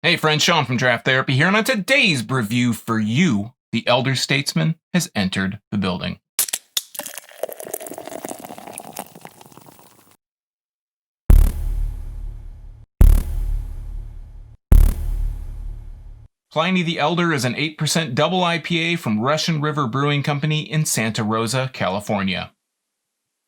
Hey friends, Sean from Draft Therapy here, and on today's review for you, the elder statesman has entered the building. Pliny the Elder is an 8% double IPA from Russian River Brewing Company in Santa Rosa, California.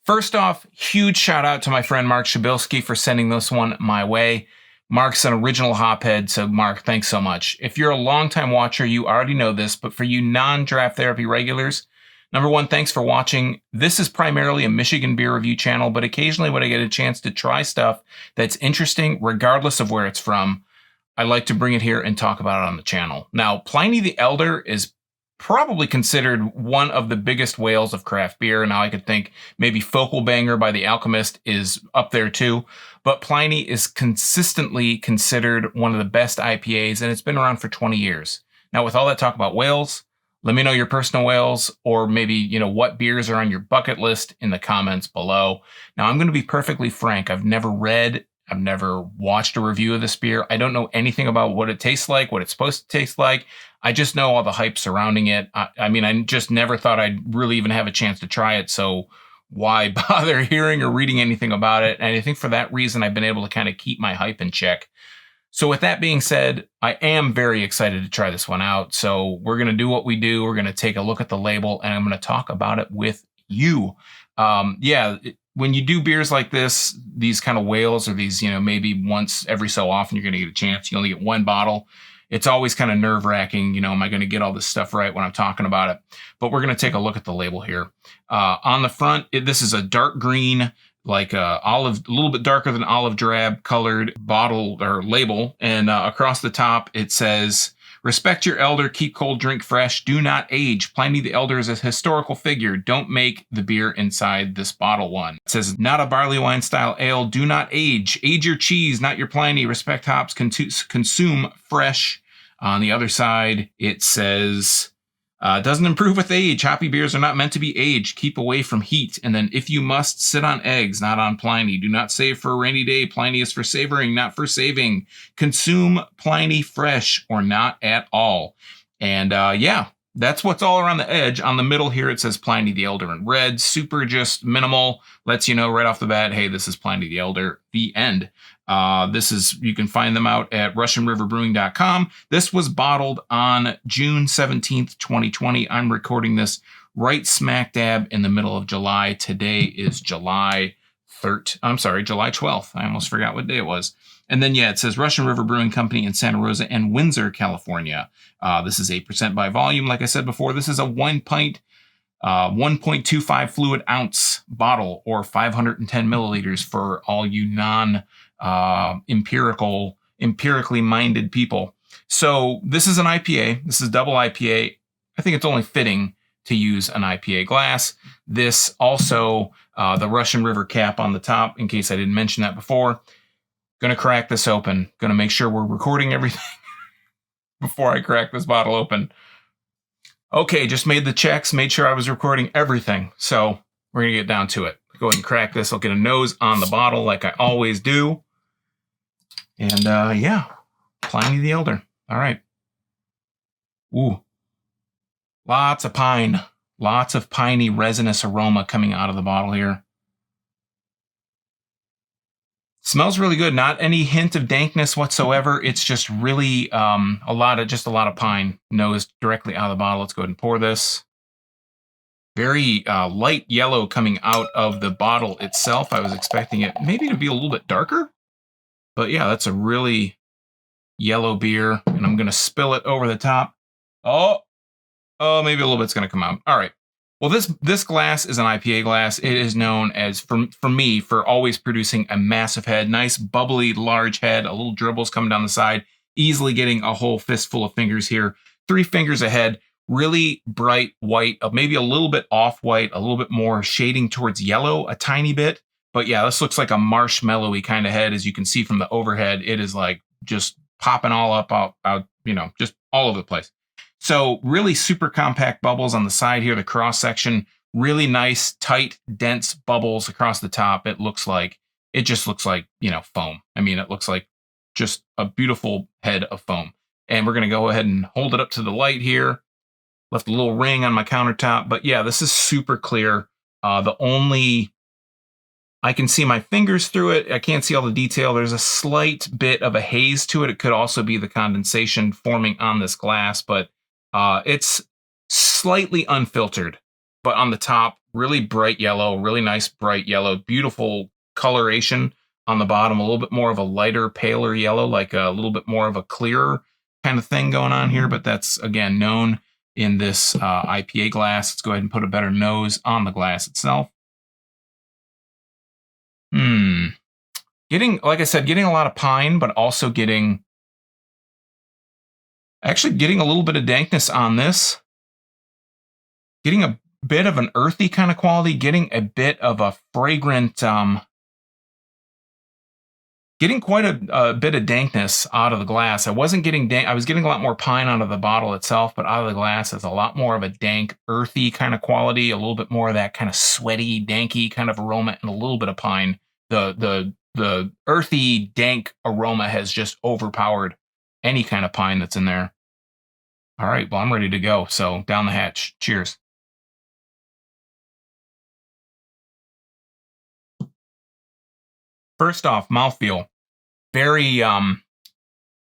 First off, huge shout out to my friend Mark Shabilsky for sending this one my way. Mark's an original hophead, so Mark, thanks so much. If you're a longtime watcher, you already know this, but for you non-Draft Therapy regulars, number one, thanks for watching. This is primarily a Michigan beer review channel, but occasionally when I get a chance to try stuff that's interesting, regardless of where it's from, I like to bring it here and talk about it on the channel. Now, Pliny the Elder is probably considered one of the biggest whales of craft beer. Now I could think maybe Focal Banger by The Alchemist is up there too, but Pliny is consistently considered one of the best IPAs, and it's been around for 20 years. Now, with all that talk about whales, let me know your personal whales, or maybe, what beers are on your bucket list in the comments below. Now, I'm going to be perfectly frank. I've never watched a review of this beer. I don't know anything about what it tastes like, what it's supposed to taste like. I just know all the hype surrounding it. I just never thought I'd really even have a chance to try it, so why bother hearing or reading anything about it? And I think for that reason, I've been able to kind of keep my hype in check. So with that being said, I am very excited to try this one out. So we're going to do what we do. We're going to take a look at the label, and I'm going to talk about it with you. When you do beers like this, these kind of whales, or these, maybe once every so often you're going to get a chance. You only get one bottle. It's always kind of nerve-wracking. Am I going to get all this stuff right when I'm talking about it? But we're going to take a look at the label here. On the front, this is a dark green, like olive, a little bit darker than olive drab colored bottle or label. And across the top, it says, "Respect your elder, keep cold, drink fresh, do not age. Pliny the Elder is a historical figure. Don't make the beer inside this bottle one." It says, "Not a barley wine style ale, do not age. Age your cheese, not your Pliny. Respect hops, consume fresh." On the other side, it says, "Doesn't improve with age. Hoppy beers are not meant to be aged. Keep away from heat. And then if you must, sit on eggs, not on Pliny. Do not save for a rainy day. Pliny is for savoring, not for saving. Consume Pliny fresh or not at all." And that's what's all around the edge. On the middle here, it says Pliny the Elder in red. Super just minimal. Lets you know right off the bat, hey, this is Pliny the Elder. The end. You can find them out at RussianRiverBrewing.com. This was bottled on June 17th, 2020. I'm recording this right smack dab in the middle of July. Today is July 12th. I almost forgot what day it was. And then, it says Russian River Brewing Company in Santa Rosa and Windsor, California. This is 8% by volume. Like I said before, this is a 1 pint, 1.25 fluid ounce bottle, or 510 milliliters for all you empirically minded people. So this is an IPA. This is double IPA. I think it's only fitting to use an IPA glass. This also, the Russian River cap on the top, in case I didn't mention that before. Going to crack this open. Going to make sure we're recording everything before I crack this bottle open. Okay, just made the checks, made sure I was recording everything. So we're going to get down to it. Go ahead and crack this. I'll get a nose on the bottle like I always do. And Pliny the Elder. All right. Ooh. Lots of pine. Lots of piney resinous aroma coming out of the bottle here. Smells really good. Not any hint of dankness whatsoever. It's just really a lot of pine nose directly out of the bottle. Let's go ahead and pour this. Very light yellow coming out of the bottle itself. I was expecting it maybe to be a little bit darker. But yeah, that's a really yellow beer. And I'm going to spill it over the top. Oh, maybe a little bit's going to come out. All right. Well, this glass is an IPA glass. It is known as, for me, for always producing a massive head. Nice, bubbly, large head. A little dribbles coming down the side. Easily getting a whole fistful of fingers here. 3 fingers ahead. Really bright white, maybe a little bit off-white, a little bit more shading towards yellow, a tiny bit. But yeah, this looks like a marshmallowy kind of head. As you can see from the overhead, it is like just popping all up, out, just all over the place. So really super compact bubbles on the side here, the cross section, really nice, tight, dense bubbles across the top. It just looks like, foam. I mean, it looks like just a beautiful head of foam. And we're going to go ahead and hold it up to the light here. Left a little ring on my countertop, but yeah, this is super clear. I can see my fingers through it. I can't see all the detail. There's a slight bit of a haze to it. It could also be the condensation forming on this glass, but it's slightly unfiltered. But on the top, really bright yellow, really nice bright yellow, beautiful coloration on the bottom, a little bit more of a lighter, paler yellow, like a little bit more of a clearer kind of thing going on here. But that's, again, known in this IPA glass. Let's go ahead and put a better nose on the glass itself. Like I said, getting a lot of pine, but also getting a little bit of dankness on this. Getting a bit of an earthy kind of quality, getting a bit of a fragrant, getting quite a bit of dankness out of the glass. I wasn't getting dank. I was getting a lot more pine out of the bottle itself, but out of the glass is a lot more of a dank, earthy kind of quality, a little bit more of that kind of sweaty, danky kind of aroma, and a little bit of pine. The earthy, dank aroma has just overpowered any kind of pine that's in there. All right, well, I'm ready to go. So down the hatch. Cheers. First off, mouthfeel. Very,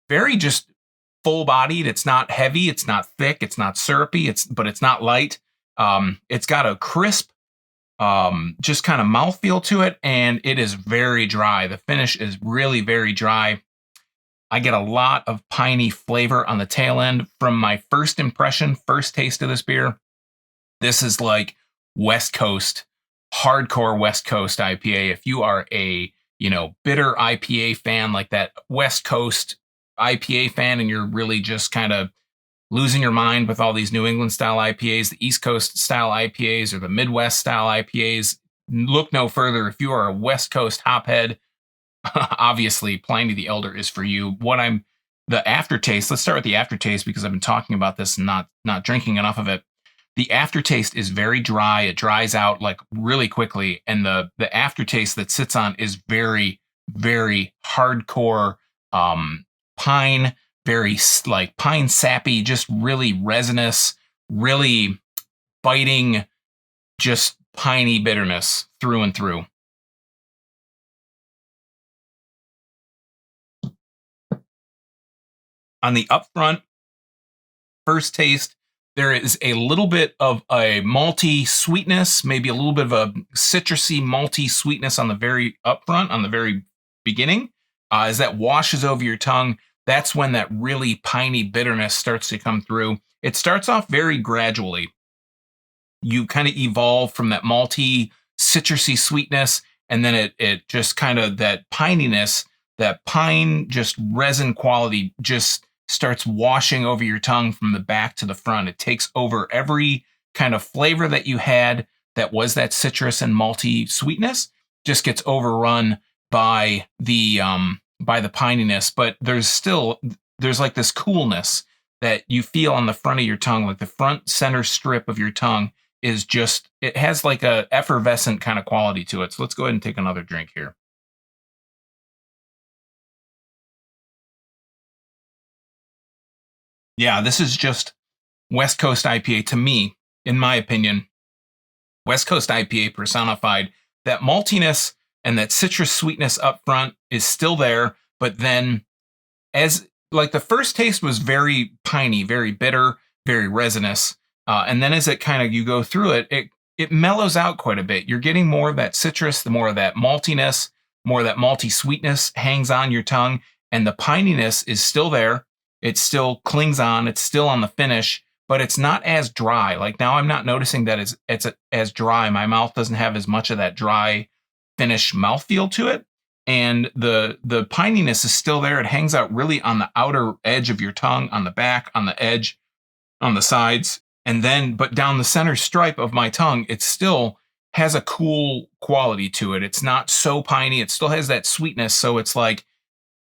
very just full-bodied. It's not heavy. It's not thick. It's not syrupy. But it's not light. It's got a crisp, just kind of mouthfeel to it, and it is very dry. The finish is really very dry. I get a lot of piney flavor on the tail end from my first impression, first taste of this beer. This is like West Coast, hardcore West Coast IPA. If you are a, bitter IPA fan, like that West Coast IPA fan, and you're really just kind of losing your mind with all these New England style IPAs, the East Coast style IPAs, or the Midwest style IPAs, look no further. If you are a West Coast hophead, obviously Pliny the Elder is for you. The aftertaste, let's start with the aftertaste, because I've been talking about this and not drinking enough of it. The aftertaste is very dry. It dries out like really quickly. And the aftertaste that sits on is very, very hardcore pine, very like pine sappy, just really resinous, really biting, just piney bitterness through and through. On the upfront, first taste, there is a little bit of a malty sweetness, maybe a little bit of a citrusy malty sweetness on the very upfront, on the very beginning. As that washes over your tongue, that's when that really piney bitterness starts to come through. It starts off very gradually. You kind of evolve from that malty, citrusy sweetness, and then it just kind of that pininess, that pine, just resin quality, just starts washing over your tongue from the back to the front. It takes over every kind of flavor that you had that was that citrus and malty sweetness, just gets overrun by the pininess. But there's like this coolness that you feel on the front of your tongue, like the front center strip of your tongue is just, it has like a effervescent kind of quality to it. So let's go ahead and take another drink here. Yeah, this is just West Coast IPA to me, in my opinion. West Coast IPA personified. That maltiness and that citrus sweetness up front is still there, but then as like the first taste was very piney, very bitter, very resinous, and then as it kind of you go through it mellows out quite a bit. You're getting more of that citrus, the more of that maltiness, more of that malty sweetness hangs on your tongue, and the pininess is still there. It still clings on. It's still on the finish, but it's not as dry. Like now I'm not noticing that it's as dry. My mouth doesn't have as much of that dry finish mouthfeel to it. And the pininess is still there. It hangs out really on the outer edge of your tongue, on the back, on the edge, on the sides. And then, but down the center stripe of my tongue, it still has a cool quality to it. It's not so piney. It still has that sweetness. So it's like,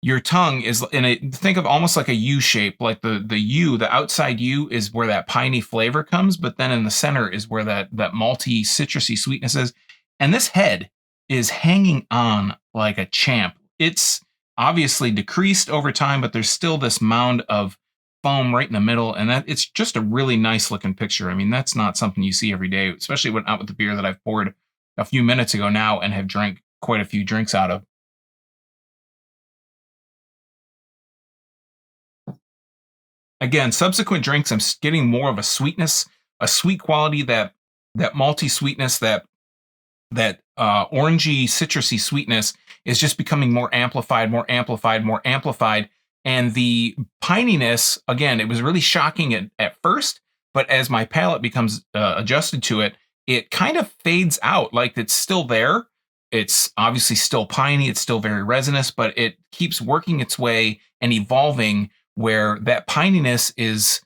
your tongue is in a, think of almost like a U shape, like the U, the outside U is where that piney flavor comes, but then in the center is where that malty, citrusy sweetness is. And this head is hanging on like a champ. obviously decreased over time, but there's still this mound of foam right in the middle, and that it's just a really nice looking picture. I mean, that's not something you see every day, especially when out with the beer that I've poured a few minutes ago now and have drank quite a few drinks out of. Again, subsequent drinks, I'm getting more of a sweetness, a sweet quality, that malty sweetness, that orangey, citrusy sweetness is just becoming more amplified, more amplified, more amplified. And the pininess, again, it was really shocking at first, but as my palate becomes adjusted to it, it kind of fades out. Like it's still there. It's obviously still piney. It's still very resinous, but it keeps working its way and evolving where that pininess is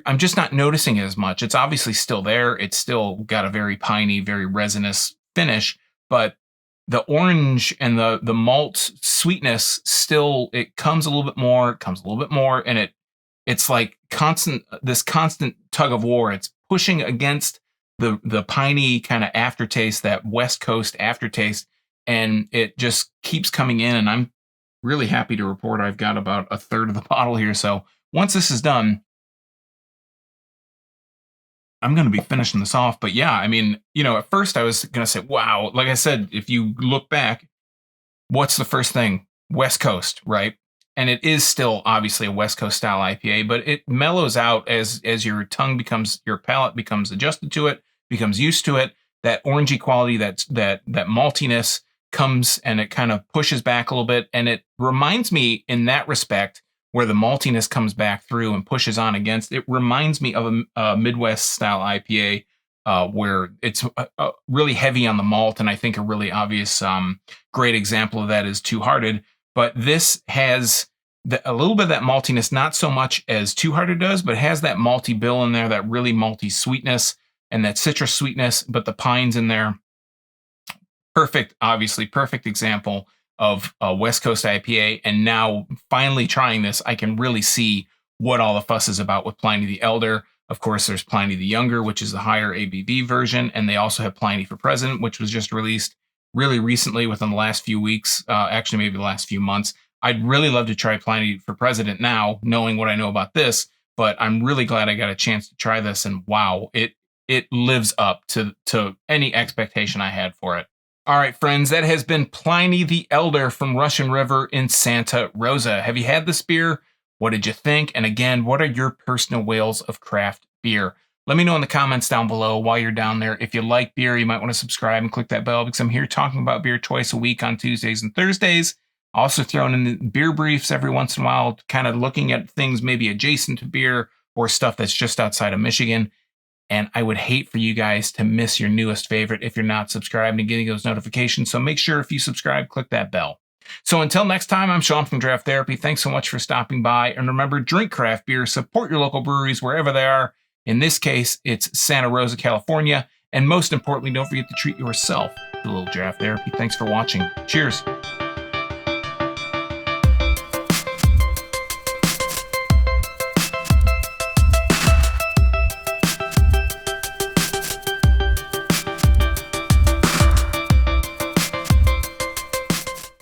I'm just not noticing it as much. It's obviously still there. It's still got a very piney, very resinous finish, but the orange and the malt sweetness still, it comes a little bit more, it comes a little bit more, and it's like constant tug of war. It's pushing against the piney kind of aftertaste, that West Coast aftertaste, and it just keeps coming in. And I'm really happy to report I've got about a third of the bottle here. So once this is done, I'm going to be finishing this off. But yeah, I mean, at first I was going to say, wow, like I said, if you look back, what's the first thing? West Coast, right? And it is still obviously a West Coast style IPA, but it mellows out as your your palate becomes adjusted to it, becomes used to it. That orangey quality, that maltiness comes and it kind of pushes back a little bit. And it reminds me in that respect, where the maltiness comes back through and pushes on against, it reminds me of a Midwest style IPA, where it's really heavy on the malt. And I think a really obvious, great example of that is Two Hearted. But this has a little bit of that maltiness, not so much as Two Hearted does, but has that malty bill in there, that really malty sweetness and that citrus sweetness, but the pines in there. Perfect, obviously, perfect example of a West Coast IPA. And now finally trying this, I can really see what all the fuss is about with Pliny the Elder. Of course, there's Pliny the Younger, which is the higher ABV version. And they also have Pliny for President, which was just released really recently within the last few weeks, actually maybe the last few months. I'd really love to try Pliny for President now, knowing what I know about this, but I'm really glad I got a chance to try this. And wow, it lives up to any expectation I had for it. All right, friends, that has been Pliny the Elder from Russian River in Santa Rosa. Have you had this beer? What did you think? And again, what are your personal whales of craft beer? Let me know in the comments down below while you're down there. If you like beer, you might want to subscribe and click that bell, because I'm here talking about beer twice a week on Tuesdays and Thursdays. Also throwing in the beer briefs every once in a while, kind of looking at things maybe adjacent to beer or stuff that's just outside of Michigan. And I would hate for you guys to miss your newest favorite if you're not subscribed and getting those notifications. So make sure if you subscribe, click that bell. So until next time, I'm Sean from Draft Therapy. Thanks so much for stopping by. And remember, drink craft beer, support your local breweries wherever they are. In this case, it's Santa Rosa, California. And most importantly, don't forget to treat yourself to a little draft therapy. Thanks for watching. Cheers.